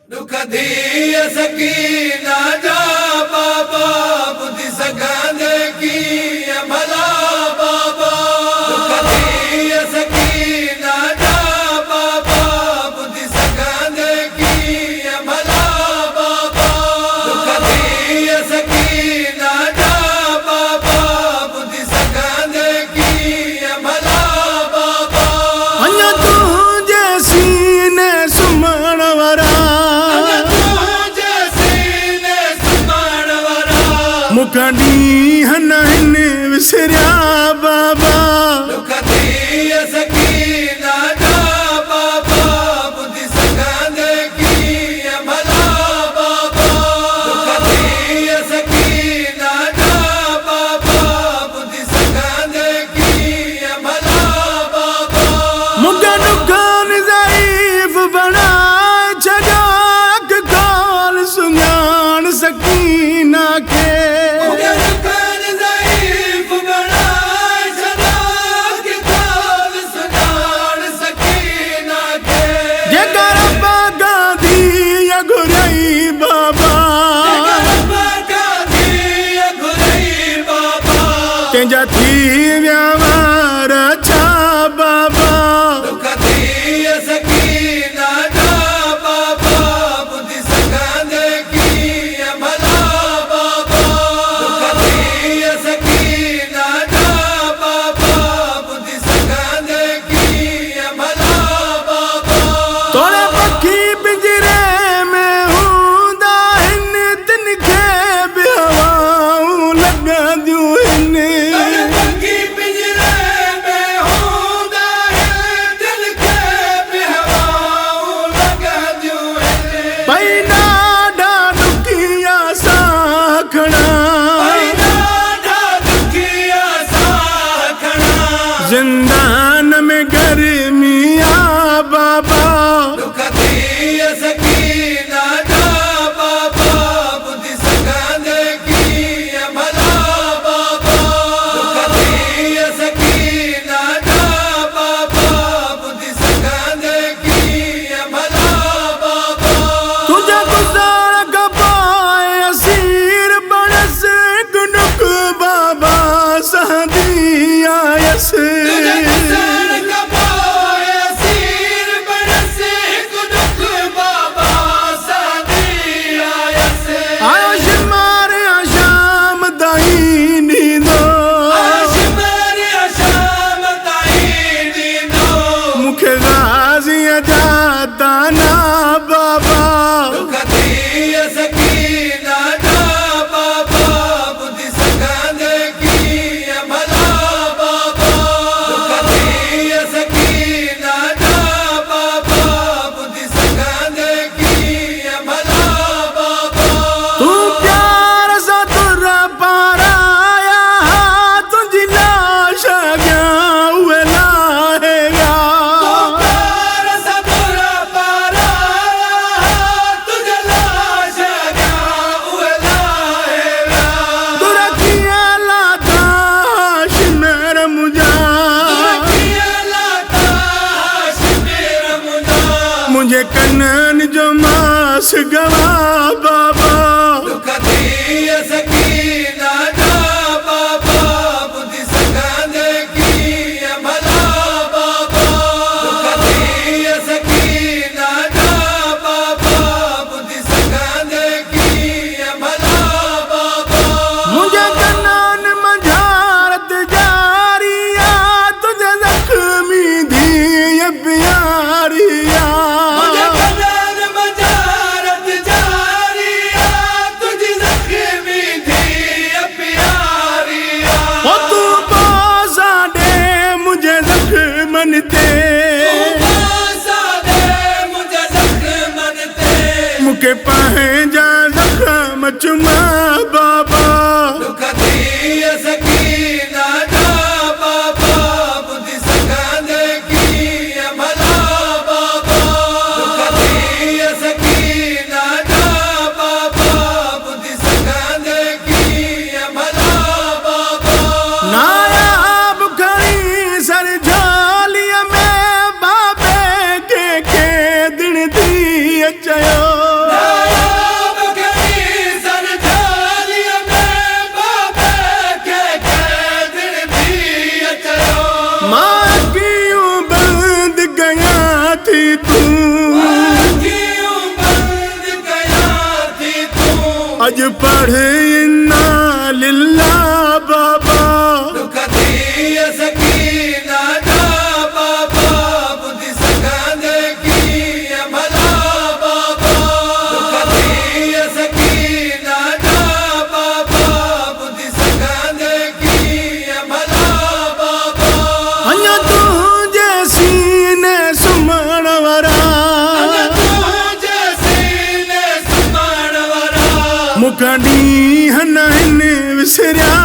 दुख धी सकीना जा बाबा बुद्धि सगांदे की भला बाबा दुख धी सकीना जा बाबा बुद्धि सगांदे की भला बाबा दुख धी सकीना जा बाबा बुद्धि सगांदे की भला बाबा अन्या तू जैसी ने सुमण वरा मुकड़ी हन विसरिया बाबा दुख धी सकीना जा बाबा बुद्धि सगांदे की भला बाबा दुख धी सकीना जा बाबा बुद्धि सगांदे की भला बाबा मुका दुकान ज़ईफ़ बना छजाक काल सुञाण सकीना के थी व्यवहार छा बाबा दुख धी सकीना जा बाबा बुद्धि सगांदे की भला बाबा दुख धी सकीना जा बाबा बुद्धि सगांदे की भला बाबा थोड़े पखी पिंजरे में हूंदा आहिनि तिनखे बि हवाऊं लॻंदियूं आहिनि जिंदान में गर्मिया बाबा दुख धी सकीना जा बाबा बुद्धि सगांदे की भला बाबा दुख धी सकीना जा बाबा बुद्धि सगांदे की भला बाबा तुझे गुज़ार कपाए असीर बरस गुनुक बाबा सहदी आयस दाना बाबा दुख धी सकीना जा बाबा बुद्धि सगांदे की भला बाबा दुख धी सकीना जा बाबा बुद्धि सगांदे की भला बाबा तू प्यार सा तुर पाराया तुझी लाश गया हुए लाहेगा मुझे कन्नन जो मास गवा बाबा दुख धी सकीना जा बाबा बुद्धि सगांदे की भला बाबा दुख धी सकीना जा बाबा बुद्धि सगांदे की भला बाबा मुझे कन्नन मंझारत जारिया तुझे जख्मी धी प्यारिया मुके पंहिंजा ज़ख़्म चुमा बाबा दुख धी सकीना जा बाबा बुद्धि सगांदे की भला बाबा दुख धी सकीना जा बाबा बुद्धि सगांदे की भला बाबा नायाब खड़ी सर झालिया में बाबे के दिन दी चयो थी तूं अखियूं बंद कयां थी तूं अज पढ़े इन्ना लिल्ला बाबा दुख थी सकीना जा बाबा बुद्धि सघंदे कीअं भला बाबा दुख थी सकीना जा बाबा बुद्धि सघंदे कीअं भला बाबा अञा तुंहिंजे सीने सुम्हण वारा तुंहिंजे सीने सुम्हण वारा मूंखां ॾींहं न आहिनि विसरिया